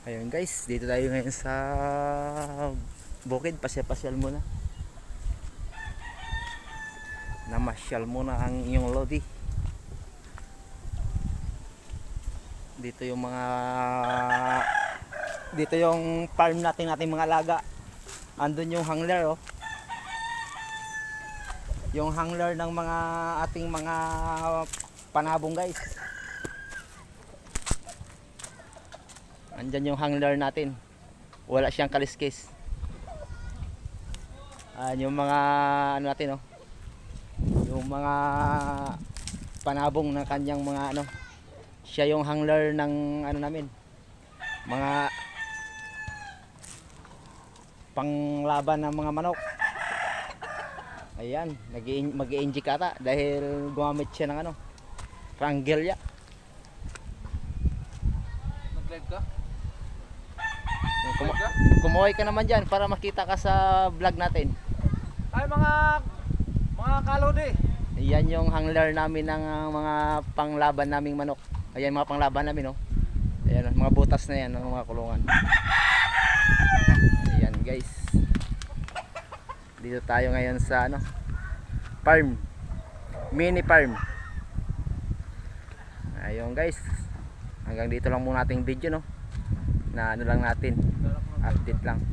Ayun guys, dito tayo ngayon sa bukid. Pasyal-pasyal muna. Namasyal muna ang iyong lodi. Dito yung mga dito yung farm nating mga alaga. Andun yung hangler oh. Yung hangler ng mga ating mga panabong guys. Andyan yung hangler natin. Wala siyang kaliskis. Yung mga ano natin oh. Yung mga panabong ng kanyang mga ano. Siya yung hangler ng ano namin. Mga panglaban ng mga manok. Ayan, mag-i-inject ata dahil gumamit siya ng ano. Rangelia. Nag-live ka? Kumuhay ka naman dyan para makita ka sa vlog natin. Ay mga kalode. Yan yung hangler namin ng mga panglaban naming manok. Ayan mga panglaban namin oh. Ayan mga butas na yan ng mga kulungan. Ayan guys. Dito tayo ngayon sa ano? Farm. Mini farm. Ayun guys. Hanggang dito lang muna ating video no. Na ano lang natin. Update lang.